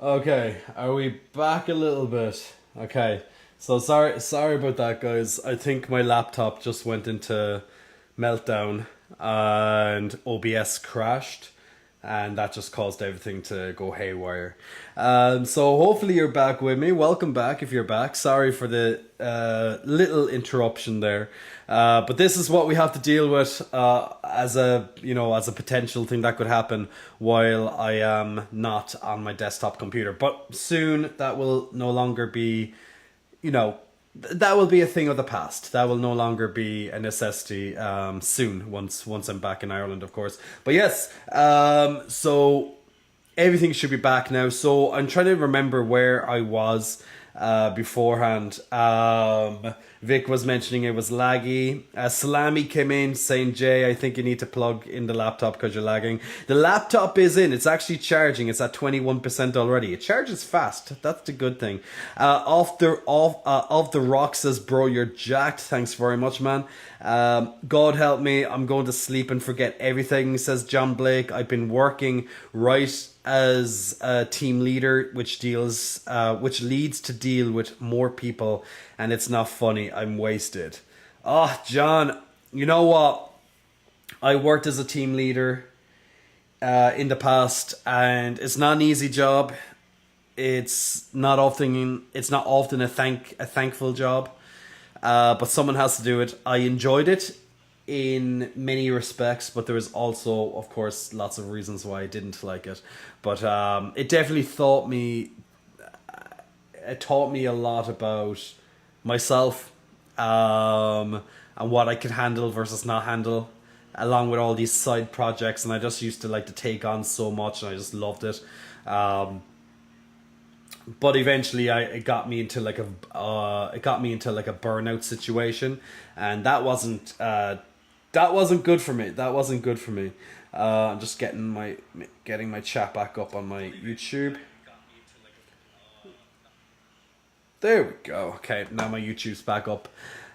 Okay, are we back a little bit? Okay, so sorry about that, guys. I think my laptop just went into meltdown and OBS crashed, and that just caused everything to go haywire. So hopefully you're back with me. Welcome back if you're back. Sorry for the little interruption there. But this is what we have to deal with as a potential thing that could happen while I am not on my desktop computer. But soon that will no longer be, you know, that will be a thing of the past. That will no longer be a necessity soon. Once I'm back in Ireland, of course. But yes, so everything should be back now. So I'm trying to remember where I was beforehand. Vic was mentioning it was laggy. Salami came in saying, Jay, I think you need to plug in the laptop because you're lagging. The laptop is in. It's actually charging. It's at 21% already. It charges fast. That's the good thing. Off the rock says, bro, you're jacked. Thanks very much, man. God help me. I'm going to sleep and forget everything, says John Blake. I've been working right as a team leader, which leads to deal with more people, and it's not funny. I'm wasted. Oh, John, you know what? I worked as a team leader in the past, and it's not an easy job. It's not often a thankful job, but someone has to do it. I enjoyed it in many respects, but there was also, of course, lots of reasons why I didn't like it. But it definitely taught me. It taught me a lot about myself, and what I could handle versus not handle, along with all these side projects. And I just used to like to take on so much, and I just loved it. But eventually, it got me into like a burnout situation, and that wasn't good for me. That wasn't good for me. I'm just getting my chat back up on my YouTube. There we go. Okay, now my YouTube's back up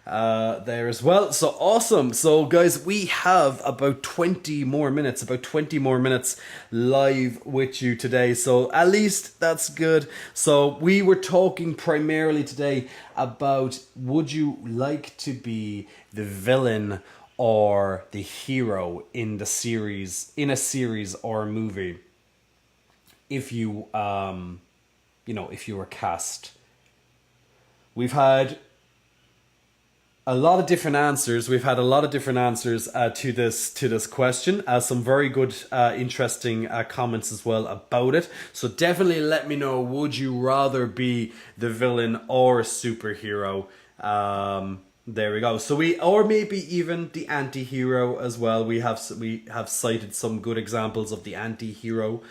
there as well. So awesome. So guys, we have about 20 more minutes, live with you today. So at least that's good. So we were talking primarily today about, would you like to be the villain or the hero in a series or a movie, if you if you were cast. We've had a lot of different answers. To this question. Some very good, interesting comments as well about it. So definitely let me know. Would you rather be the villain or a superhero? There we go. Or maybe even the anti-hero as well. We have cited some good examples of the anti-hero,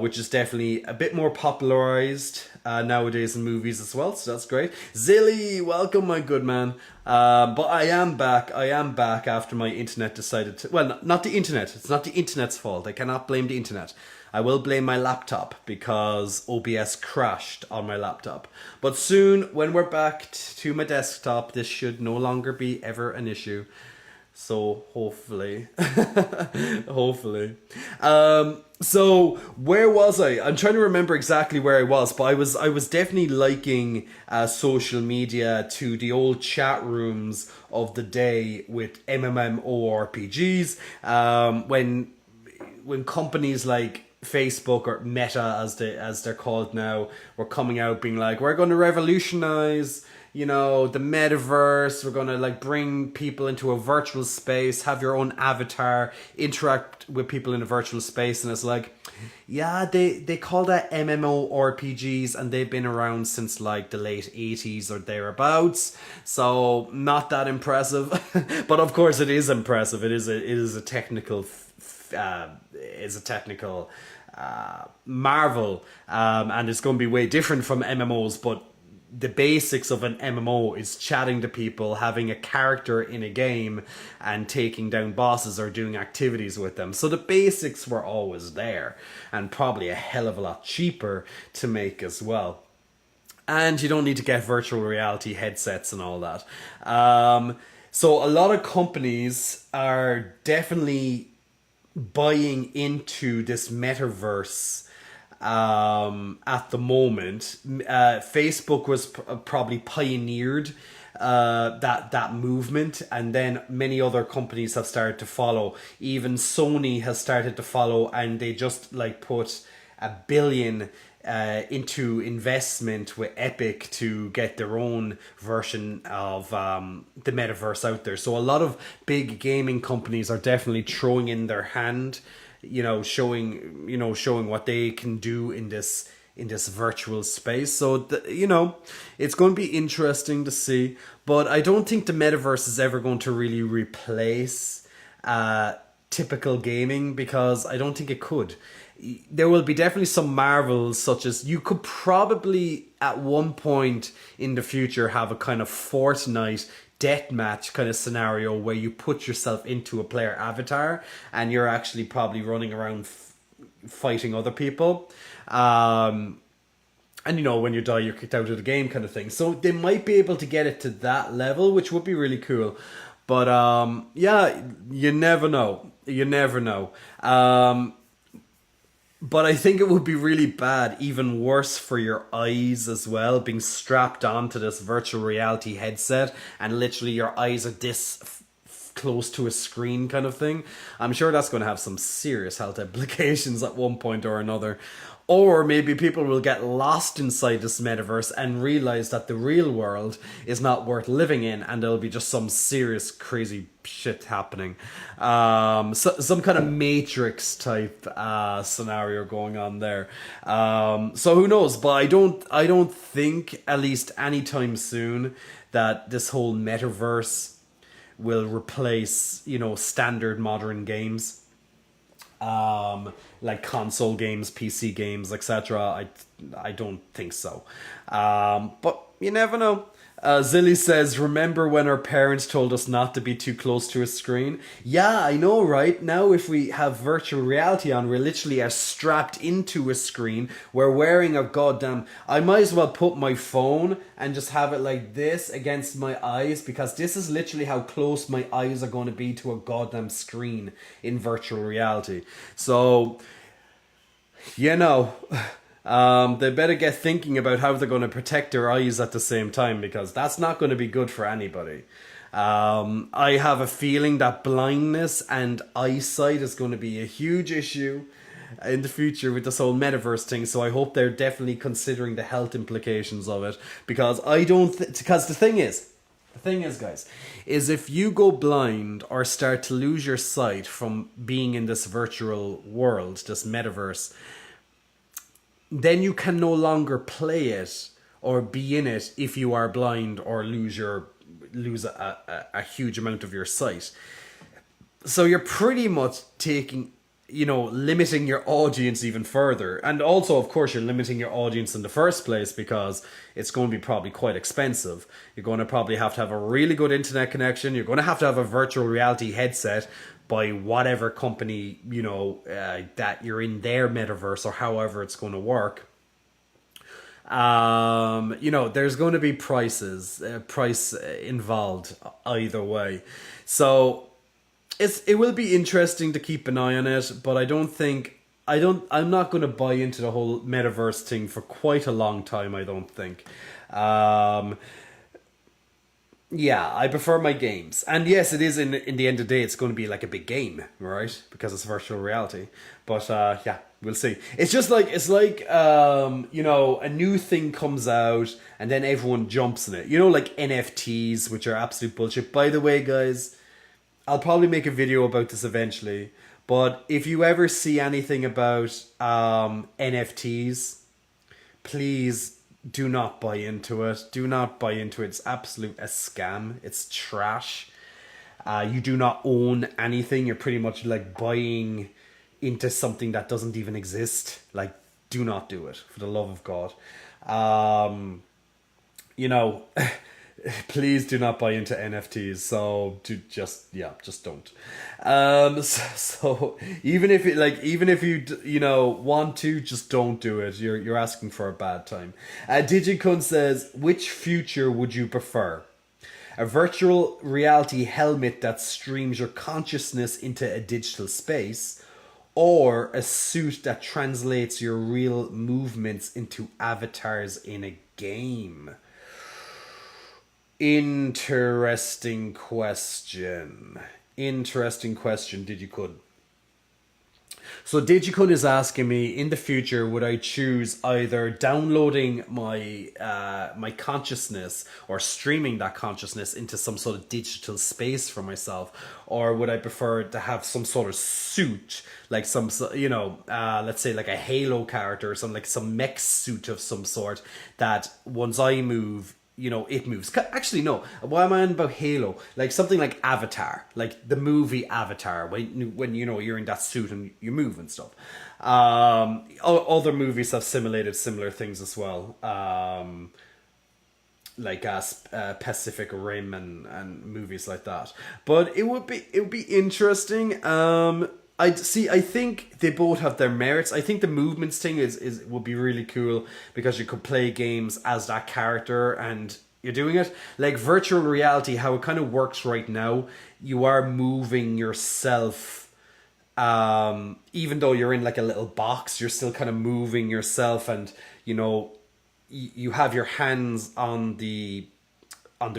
which is definitely a bit more popularized nowadays in movies as well. So that's great. Zilly, welcome, my good man. But I am back. After my internet decided to. Well, not the internet. It's not the internet's fault. I cannot blame the internet. I will blame my laptop because OBS crashed on my laptop. But soon, when we're back to my desktop, this should no longer be ever an issue. So hopefully, hopefully. So where was I? I'm trying to remember exactly where I was, but I was definitely liking social media to the old chat rooms of the day with MMORPGs. When companies like Facebook, or Meta as they're called now, were coming out being like, we're going to revolutionize the metaverse. We're gonna like bring people into a virtual space, have your own avatar, interact with people in a virtual space. And it's like, yeah, they call that MMORPGs, and they've been around since like the late 80s or thereabouts. So not that impressive. But of course it is impressive. It is a technical marvel, and it's going to be way different from MMOs. But the basics of an MMO is chatting to people, having a character in a game, and taking down bosses or doing activities with them. So the basics were always there, and probably a hell of a lot cheaper to make as well. And you don't need to get virtual reality headsets and all that. So a lot of companies are definitely buying into this metaverse at the moment. Facebook was probably pioneered that movement, and then many other companies have started to follow. Even Sony has started to follow, and they just like put 1 billion into investment with Epic to get their own version of the metaverse out there. So a lot of big gaming companies are definitely throwing in their hand, showing what they can do in this virtual space. So it's going to be interesting to see. But I don't think the metaverse is ever going to really replace typical gaming, because I don't think it could. There will be definitely some marvels, such as you could probably at one point in the future have a kind of Fortnite deathmatch kind of scenario where you put yourself into a player avatar and you're actually probably running around fighting other people. And when you die, you're kicked out of the game, kind of thing. So they might be able to get it to that level, which would be really cool. But yeah, you never know. You never know. But I think it would be really bad, even worse for your eyes as well, being strapped onto this virtual reality headset and literally your eyes are this close to a screen, kind of thing. I'm sure that's going to have some serious health implications at one point or another. Or maybe people will get lost inside this metaverse and realize that the real world is not worth living in, and there'll be just some serious crazy shit happening. Some kind of Matrix type scenario going on there. So who knows? But I don't think, at least anytime soon, that this whole metaverse will replace standard modern games. Like console games, PC games, etc. I don't think so. But you never know. Zilly says, remember when our parents told us not to be too close to a screen? Yeah, I know, right? Now if we have virtual reality on, we're literally strapped into a screen. We're wearing a goddamn... I might as well put my phone and just have it like this against my eyes, because this is literally how close my eyes are going to be to a goddamn screen in virtual reality. So, they better get thinking about how they're going to protect their eyes at the same time, because that's not going to be good for anybody. I have a feeling that blindness and eyesight is going to be a huge issue in the future with this whole metaverse thing. So I hope they're definitely considering the health implications of it, because because the thing is, guys, is if you go blind or start to lose your sight from being in this virtual world, this metaverse, then you can no longer play it or be in it if you are blind or lose a huge amount of your sight. So you're pretty much limiting your audience even further. And also, of course, you're limiting your audience in the first place, because it's going to be probably quite expensive. You're going to probably have to have a really good internet connection. You're going to have a virtual reality headset by whatever company, that you're in their metaverse, or however it's going to work. There's going to be price involved either way. So it will be interesting to keep an eye on it, but I'm not going to buy into the whole metaverse thing for quite a long time, I don't think. Yeah, I prefer my games. And yes, it is in the end of the day, it's going to be like a big game, right? Because it's virtual reality. But yeah, we'll see. It's like a new thing comes out and then everyone jumps in it. Like NFTs, which are absolute bullshit. By the way, guys, I'll probably make a video about this eventually. But if you ever see anything about NFTs, please do not buy into it. Do not buy into it. It's absolute a scam. It's trash. You do not own anything. You're pretty much like buying into something that doesn't even exist. Like, do not do it, for the love of God. Please do not buy into NFTs. So just don't. So even if you want to, just don't do it. You're asking for a bad time. Digicun says, which future would you prefer? A virtual reality helmet that streams your consciousness into a digital space, or a suit that translates your real movements into avatars in a game? Interesting question. Interesting question, Did you could. So Digicun is asking me, in the future, would I choose either downloading my consciousness or streaming that consciousness into some sort of digital space for myself, or would I prefer to have some sort of suit, like let's say like a Halo character or something, like some mech suit of some sort, that once I move, it moves. Actually, no. Why am I on about Halo? Like something like Avatar, like the movie Avatar, when you're in that suit and you move and stuff. Other movies have simulated similar things as well. Like Pacific Rim and movies like that. But it would be interesting. I think they both have their merits. I think the movements thing is would be really cool because you could play games as that character and you're doing it. Like virtual reality, how it kind of works right now, you are moving yourself. Even though you're in like a little box, you're still kind of moving yourself, and you have your hands on the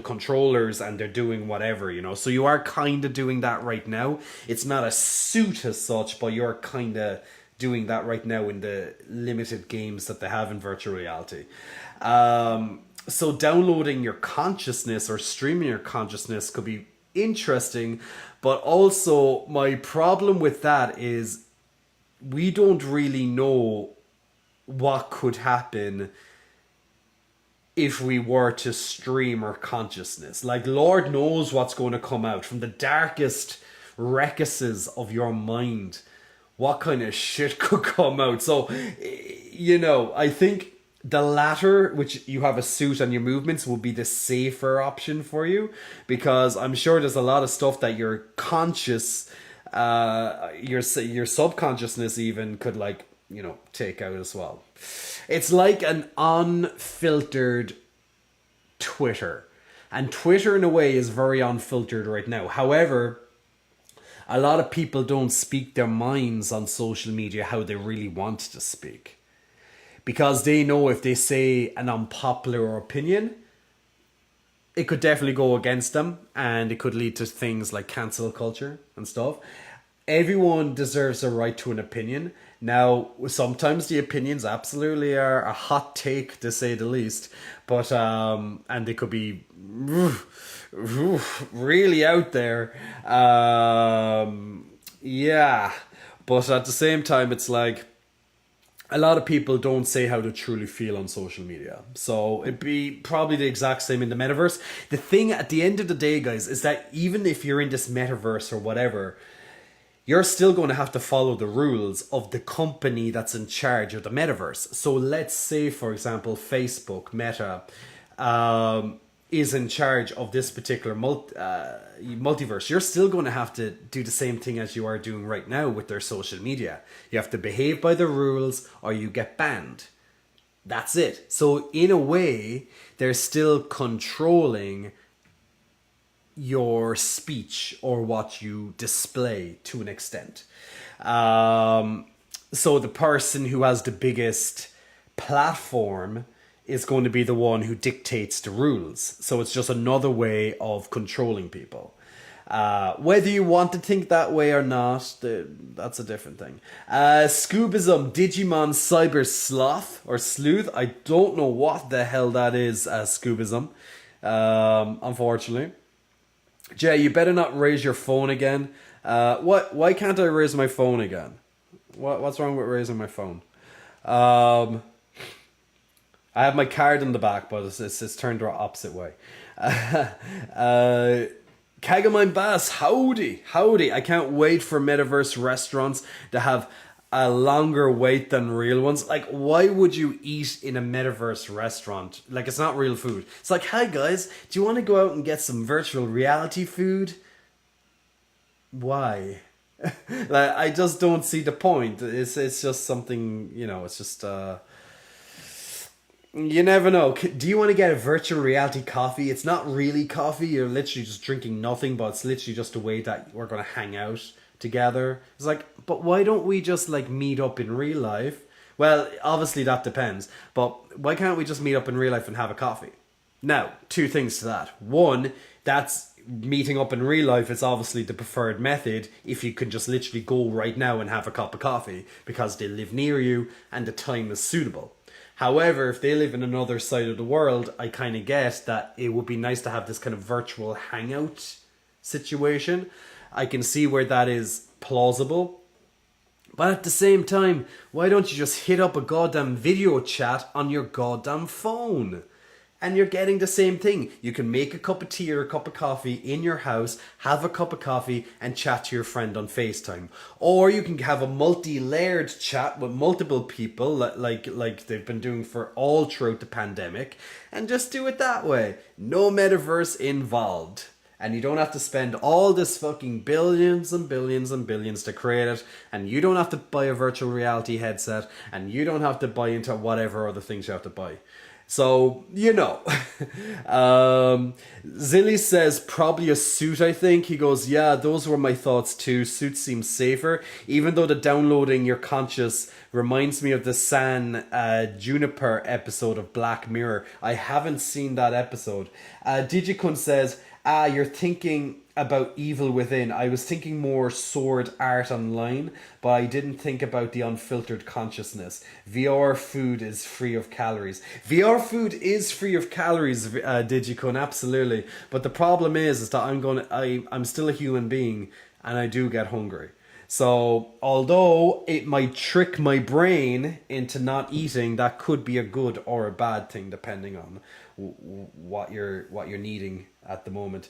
controllers and they're doing whatever, so you are kind of doing that right now. It's not a suit as such, but you're kind of doing that right now in the limited games that they have in virtual reality. So downloading your consciousness or streaming your consciousness could be interesting, but also my problem with that is we don't really know what could happen if we were to stream our consciousness. Like, Lord knows what's going to come out from the darkest recesses of your mind. What kind of shit could come out? So, I think the latter, which you have a suit and your movements, will be the safer option for you, because I'm sure there's a lot of stuff that your conscious, your subconsciousness even could take out as well. It's like an unfiltered Twitter. And Twitter, in a way, is very unfiltered right now. However, a lot of people don't speak their minds on social media how they really want to speak. Because they know if they say an unpopular opinion, it could definitely go against them, and it could lead to things like cancel culture and stuff. Everyone deserves a right to an opinion. Now, sometimes the opinions absolutely are a hot take, to say the least, but and they could be really out there. Yeah, but at the same time, it's like a lot of people don't say how they truly feel on social media. So it'd be probably the exact same in the metaverse. The thing at the end of the day, guys, is that even if you're in this metaverse or whatever, you're still going to have to follow the rules of the company that's in charge of the metaverse. So let's say, for example, Facebook, Meta, is in charge of this particular multiverse. You're still going to have to do the same thing as you are doing right now with their social media. You have to behave by the rules or you get banned. That's it. So in a way, they're still controlling your speech or what you display to an extent. So the person who has the biggest platform is going to be the one who dictates the rules. So it's just another way of controlling people. Whether you want to think that way or not, that's a different thing. Scoobism, Digimon Cyber Sloth or Sleuth. I don't know what the hell that is, Scoobism, unfortunately. Jay, you better not raise your phone again. Why can't I raise my phone again? What's wrong with raising my phone? I have my card in the back, but it's turned the opposite way. Kagamine Bass, howdy. I can't wait for Metaverse restaurants to have a longer wait than real ones. Like, why would you eat in a Metaverse restaurant? Like, it's not real food. It's like, hi guys, do you want to go out and get some virtual reality food? Why? Like, I just don't see the point. It's just something, it's just you never know. Do you want to get a virtual reality coffee? It's not really coffee. You're literally just drinking nothing, but it's literally just a way that we're going to hang out together. It's like, but why don't we just like meet up in real life? Well, obviously that depends, but why can't we just meet up in real life and have a coffee? Now, two things to that. One, that's meeting up in real life is obviously the preferred method if you can just literally go right now and have a cup of coffee because they live near you and the time is suitable. However, if they live in another side of the world, I kind of get that it would be nice to have this kind of virtual hangout situation. I can see where that is plausible. But at the same time, why don't you just hit up a goddamn video chat on your goddamn phone? And you're getting the same thing. You can make a cup of tea or a cup of coffee in your house, have a cup of coffee and chat to your friend on FaceTime. Or you can have a multi-layered chat with multiple people like they've been doing for all throughout the pandemic and just do it that way. No metaverse involved. And you don't have to spend all this fucking billions and billions and billions to create it. And you don't have to buy a virtual reality headset. And you don't have to buy into whatever other things you have to buy. So, you know. Zilly says probably a suit, I think. He goes, yeah, those were my thoughts too. Suits seem safer. Even though the downloading your conscious reminds me of the San Juniper episode of Black Mirror. I haven't seen that episode. Digicun says, you're thinking about evil within. I was thinking more sword art online, but I didn't think about the unfiltered consciousness. VR food is free of calories. VR food is free of calories, Digicon, absolutely. But the problem is that I'm still a human being and I do get hungry. So although it might trick my brain into not eating, that could be a good or a bad thing depending on what you're needing at the moment.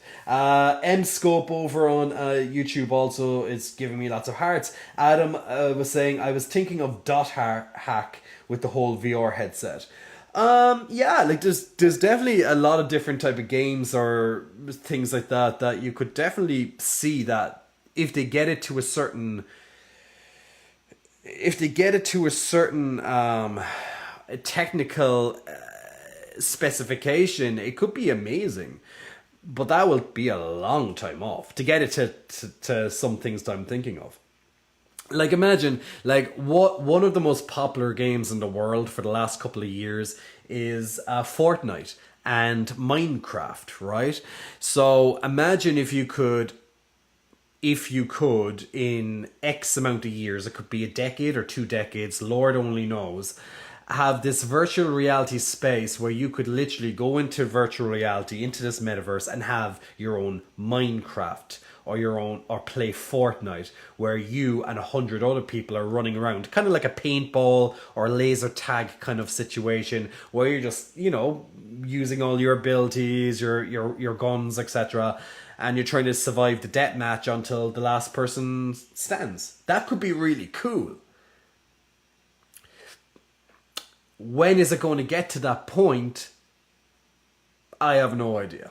Scope over on YouTube also is giving me lots of hearts. Adam was saying, I was thinking of dot hack with the whole VR headset. Yeah, like there's definitely a lot of different type of games or things like that you could definitely see that if they get it to a certain technical specification, it could be amazing. But that will be a long time off to get it to some things that I'm thinking of. Like imagine, like one of the most popular games in the world for the last couple of years is Fortnite and Minecraft, right? So imagine if you could in X amount of years, it could be a decade or 2 decades, Lord only knows, have this virtual reality space where you could literally go into virtual reality, into this metaverse and have your own Minecraft or play Fortnite where you and 100 other people are running around, kind of like a paintball or laser tag kind of situation where you're just, using all your abilities, your guns, etc., and you're trying to survive the death match until the last person stands. That could be really cool. When is it going to get to that point? I have no idea.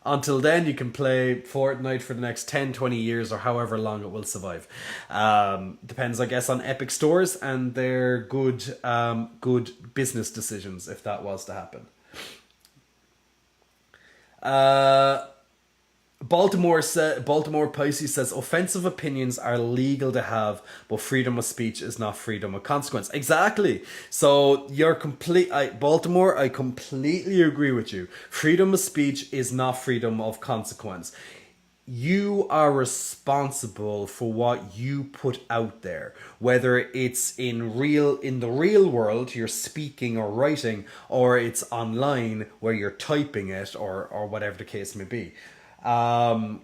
Until then, you can play Fortnite for the next 10, 20 years or however long it will survive. Depends, I guess, on Epic stores and their good business decisions if that was to happen. Baltimore Pisces says offensive opinions are legal to have, but freedom of speech is not freedom of consequence. Exactly. So Baltimore, I completely agree with you. Freedom of speech is not freedom of consequence. You are responsible for what you put out there, whether it's in the real world, you're speaking or writing, or it's online where you're typing it or whatever the case may be. The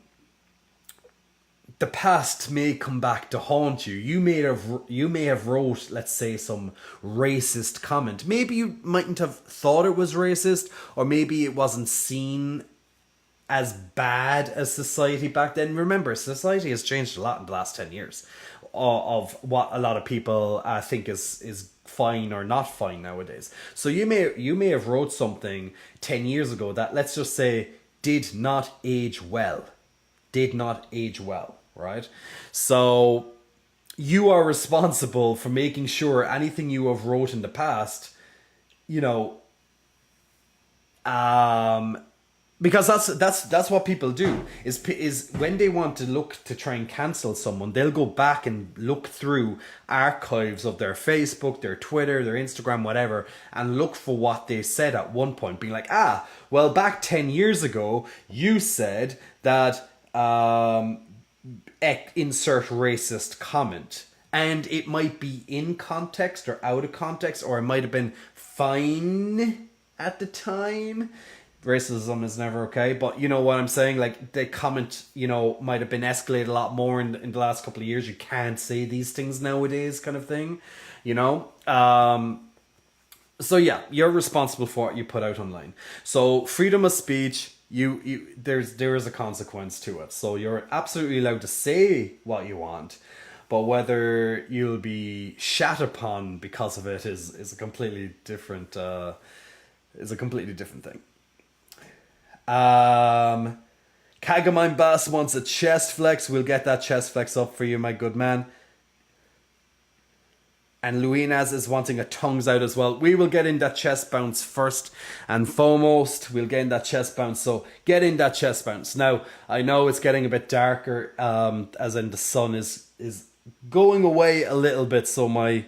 past may come back to haunt you. You may have wrote, let's say, some racist comment. Maybe you mightn't have thought it was racist, or maybe it wasn't seen as bad as society back then. Remember, society has changed a lot in the last 10 years of what a lot of people think is fine or not fine nowadays. So you may have wrote something 10 years ago that, let's just say, did not age well, right? So you are responsible for making sure anything you have wrote because that's what people do is when they want to look to try and cancel someone, they'll go back and look through archives of their Facebook, their Twitter, their Instagram, whatever, and look for what they said at one point, being like, well, back 10 years ago you said that insert racist comment, and it might be in context or out of context, or it might have been fine at the time. Racism is never okay, but you know what I'm saying, like the comment, might have been escalated a lot more in the last couple of years. You can't say these things nowadays, kind of thing, so yeah, you're responsible for what you put out online. So freedom of speech, there is a consequence to it. So you're absolutely allowed to say what you want, but whether you'll be shat upon because of it is a completely different thing. Kagamine Bass wants a chest flex. We'll get that chest flex up for you, my good man. And Luinaz is wanting a tongues out as well. We will get in that chest bounce first and foremost. We'll get in that chest bounce. So get in that chest bounce. Now, I know it's getting a bit darker, as in the sun is going away a little bit. So my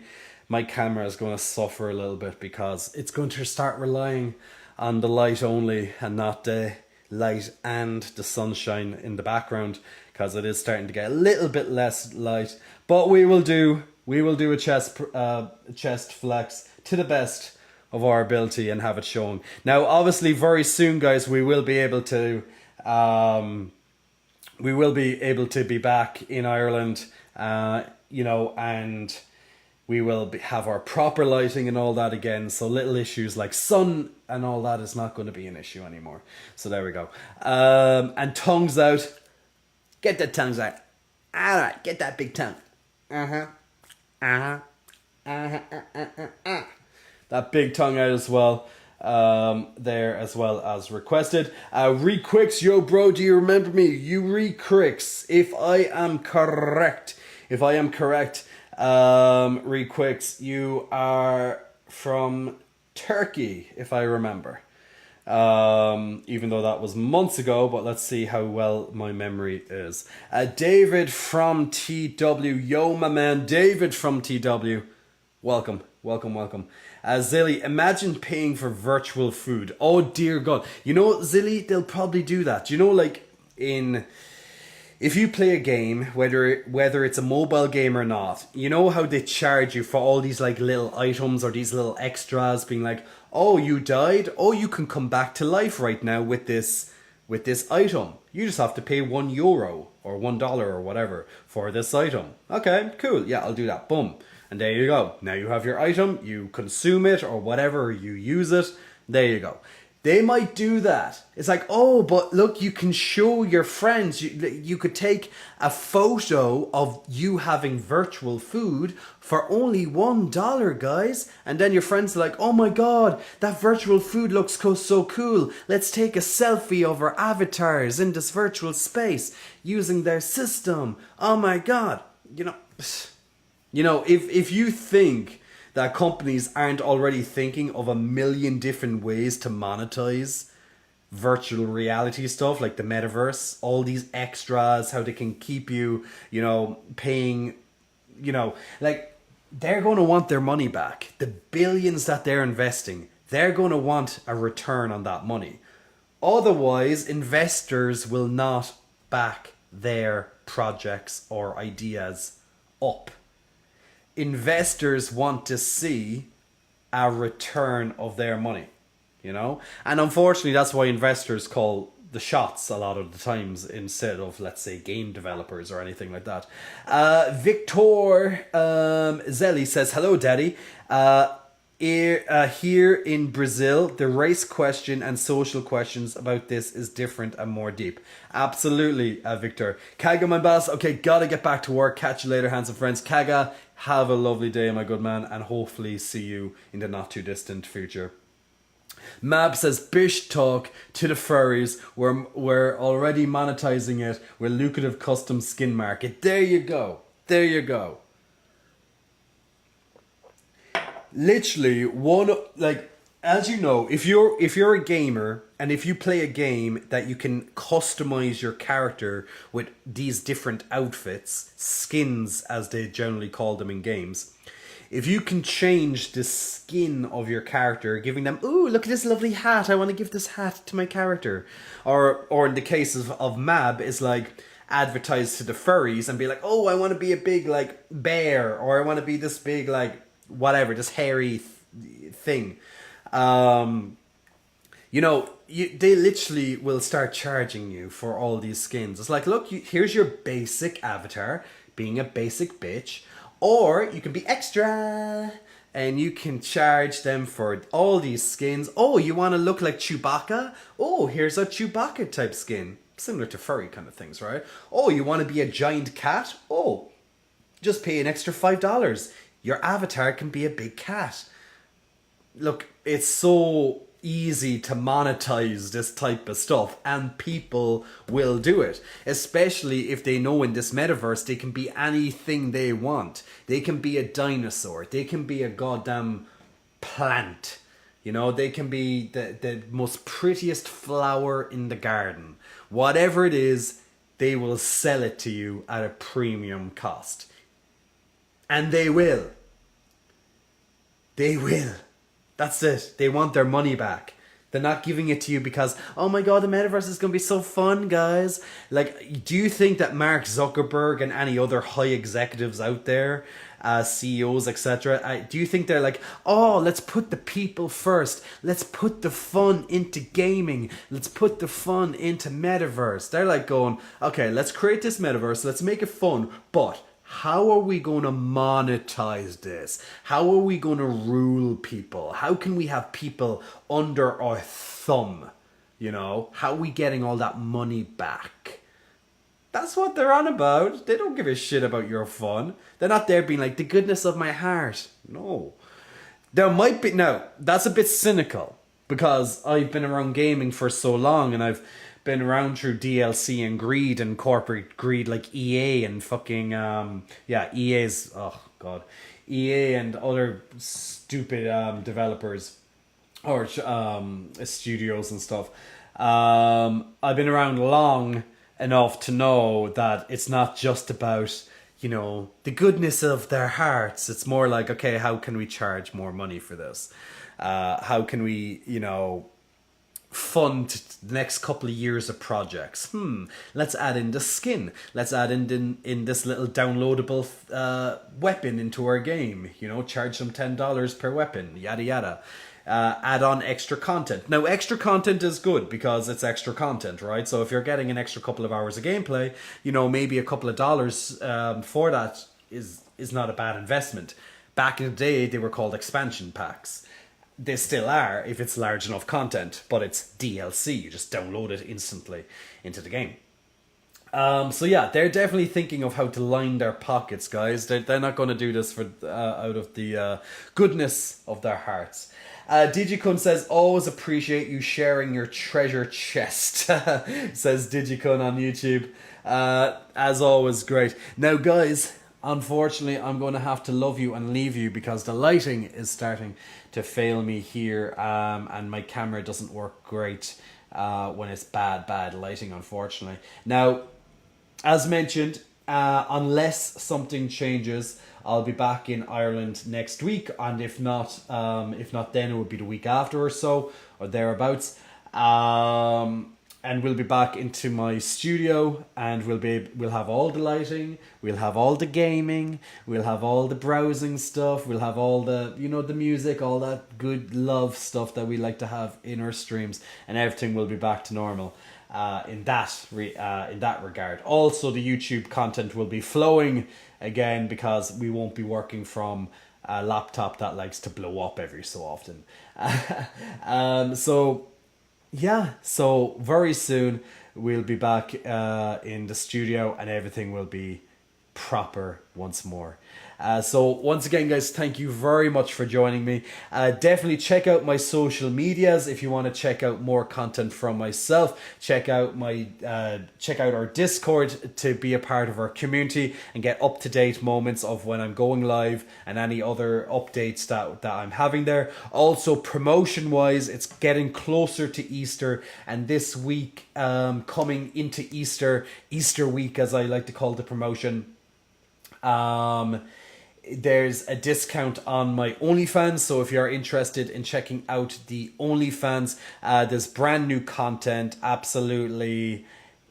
camera is going to suffer a little bit because it's going to start relying on the light only and not the light and the sunshine in the background, because it is starting to get a little bit less light. But we will do a chest flex to the best of our ability and have it shown. Now, obviously, very soon, guys, we will be able to be back in Ireland, and we will have our proper lighting and all that again. So little issues like sun and all that is not going to be an issue anymore. So there we go. And tongues out. Get that tongues out. All right, get that big tongue. That big tongue out as well. There as well as requested. Requix, yo bro, do you remember me? You Requix, if I am correct. Requix, you are from Turkey, if I remember. Even though that was months ago, but let's see how well my memory is. David from TW, yo my man, David from TW, welcome. Zilly, imagine paying for virtual food. Oh dear God. Zilly, they'll probably do that. If you play a game, whether it's a mobile game or not, you know how they charge you for all these like little items or these little extras, being like, oh, you died? Oh, you can come back to life right now with this item. You just have to pay €1 or $1 or whatever for this item. Okay, cool. Yeah, I'll do that. Boom. And there you go. Now you have your item, you consume it or whatever, you use it. There you go. They might do that. It's like, oh, but look, you can show your friends. You could take a photo of you having virtual food for only $1, guys. And then your friends are like, oh my God, that virtual food looks so cool. Let's take a selfie of our avatars in this virtual space using their system. Oh my God. If you think that companies aren't already thinking of a million different ways to monetize virtual reality stuff like the metaverse, all these extras, how they can keep you, paying, like they're going to want their money back. The billions that they're investing, they're going to want a return on that money. Otherwise, investors will not back their projects or ideas up. Investors want to see a return of their money, and unfortunately that's why investors call the shots a lot of the times instead of, let's say, game developers or anything like that. Victor Zelli says, hello daddy. Here in Brazil, the race question and social questions about this is different and more deep. Absolutely, Victor. Kaga, my boss. Okay, gotta get back to work. Catch you later, handsome friends. Kaga, have a lovely day, my good man, and hopefully see you in the not too distant future. Mab says, bish talk to the furries. We're already monetizing it with lucrative custom skin market. There you go. Literally, as you know, if you're a gamer And if you play a game that you can customize your character with these different outfits, skins as they generally call them in games, if you can change the skin of your character, giving them, ooh, look at this lovely hat, I want to give this hat to my character. Or in the case of Mab, is like advertise to the furries and be like, oh, I want to be a big like bear, or I want to be this big like whatever, this hairy thing. They literally will start charging you for all these skins. It's like, look, here's your basic avatar, being a basic bitch. Or you can be extra, and you can charge them for all these skins. Oh, you want to look like Chewbacca? Oh, here's a Chewbacca type skin. Similar to furry kind of things, right? Oh, you want to be a giant cat? Oh, just pay an extra $5. Your avatar can be a big cat. Look, it's so easy to monetize this type of stuff, and people will do it, especially if they know in this metaverse they can be anything they want. They can be a dinosaur, they can be a goddamn plant, they can be the most prettiest flower in the garden. Whatever it is, they will sell it to you at a premium cost. And they will. That's it. They want their money back. They're not giving it to you because, oh my god, the metaverse is going to be so fun, guys. Like, do you think that Mark Zuckerberg and any other high executives out there, CEOs, etc., do you think they're like, oh, let's put the people first. Let's put the fun into gaming. Let's put the fun into metaverse. They're like going, okay, let's create this metaverse. Let's make it fun, but how are we going to monetize this? How are we going to rule people? How can we have people under our thumb? How are we getting all that money back? That's what they're on about. They don't give a shit about your fun. They're not there being like, the goodness of my heart. No. There might be... Now, that's a bit cynical, because I've been around gaming for so long, and I've been around through DLC and greed and corporate greed, like EA and fucking EA's, oh god, EA and other stupid developers or studios and stuff. I've been around long enough to know that it's not just about the goodness of their hearts. It's more like, okay, how can we charge more money for this? How can we fund the next couple of years of projects? Let's add in the skin. Let's add in this little downloadable weapon into our game. Charge them $10 per weapon. Yada yada. Add on extra content. Now, extra content is good because it's extra content, right? So if you're getting an extra couple of hours of gameplay, maybe a couple of dollars for that is not a bad investment. Back in the day, they were called expansion packs. They still are if it's large enough content, but it's DLC. You just download it instantly into the game. So yeah, they're definitely thinking of how to line their pockets, guys. They're not going to do this for out of the goodness of their hearts. Digicun says, always appreciate you sharing your treasure chest, says Digicun on YouTube. As always, great. Now, guys, unfortunately, I'm going to have to love you and leave you because the lighting is starting to fail me here, and my camera doesn't work great when it's bad lighting, unfortunately. Now, as mentioned, unless something changes, I'll be back in Ireland next week, and if not then it would be the week after or so, or thereabouts. And we'll be back into my studio, and we'll have all the lighting, we'll have all the gaming, we'll have all the browsing stuff, we'll have all the the music, all that good love stuff that we like to have in our streams, and everything will be back to normal in that regard. Also, the YouTube content will be flowing again because we won't be working from a laptop that likes to blow up every so often. So very soon we'll be back in the studio and everything will be proper once more. So once again, guys, thank you very much for joining me. Definitely check out my social medias if you want to check out more content from myself. Check out our Discord to be a part of our community and get up to date moments of when I'm going live and any other updates that I'm having there. Also, promotion wise, it's getting closer to Easter, and this week, coming into Easter week, as I like to call the promotion, there's a discount on my OnlyFans. So if you're interested in checking out the OnlyFans, there's brand new content, absolutely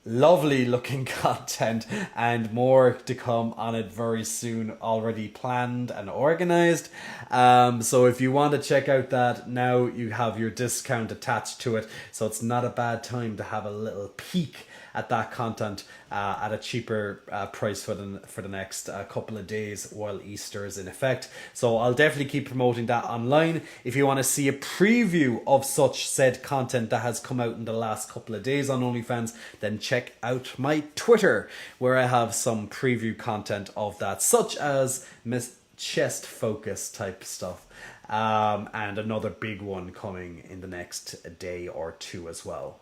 lovely looking content, and more to come on it very soon, already planned and organized. So if you want to check out that, now you have your discount attached to it, so it's not a bad time to have a little peek at that content at a cheaper price for the next couple of days while Easter is in effect. So I'll definitely keep promoting that online. If you want to see a preview of such said content that has come out in the last couple of days on OnlyFans, then check out my Twitter, where I have some preview content of that, such as chest focus type stuff, and another big one coming in the next day or two as well.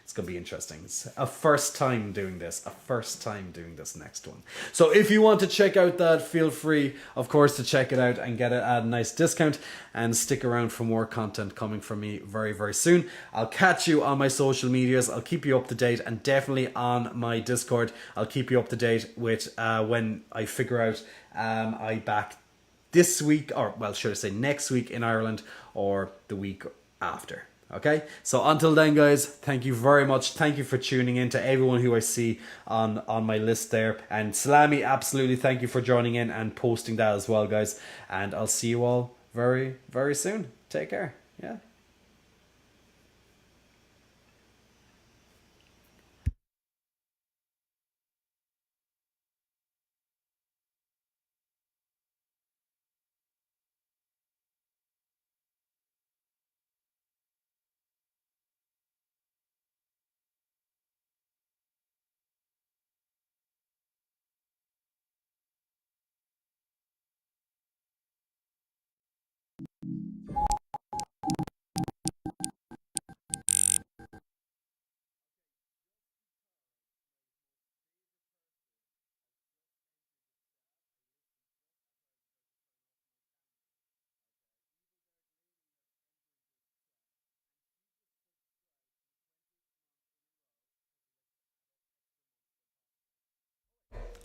It's going to be interesting. It's a first time doing this next one. So if you want to check out that, feel free, of course, to check it out and get it at a nice discount, and stick around for more content coming from me very, very soon. I'll catch you on my social medias. I'll keep you up to date, and definitely on my Discord, I'll keep you up to date with when I figure out I back this week, or well, should I say next week in Ireland, or the week after. Okay, so until then, guys, thank you very much. Thank you for tuning in, to everyone who I see on my list there. And Salami, absolutely thank you for joining in and posting that as well, guys. And I'll see you all very, very soon. Take care. Yeah.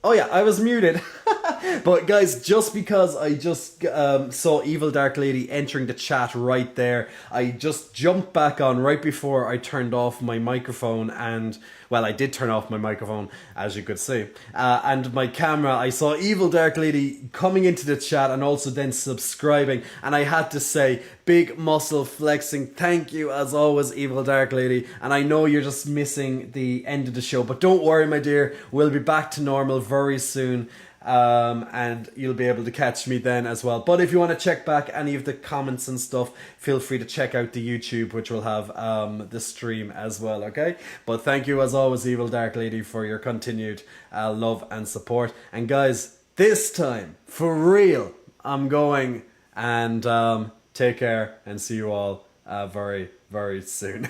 Oh yeah, I was muted. But guys, just because I just saw Evil Dark Lady entering the chat right there, I just jumped back on right before I turned off my microphone, and well, I did turn off my microphone, as you could see, and my camera. I saw Evil Dark Lady coming into the chat and also then subscribing, and I had to say, big muscle flexing, thank you as always, Evil Dark Lady. And I know you're just missing the end of the show, but don't worry, my dear, we'll be back to normal very soon. And you'll be able to catch me then as well. But if you want to check back any of the comments and stuff, feel free to check out the YouTube, which will have the stream as well, okay? But thank you as always, Evil Dark Lady, for your continued love and support. And guys, this time, for real, I'm going, and take care, and see you all very, very soon.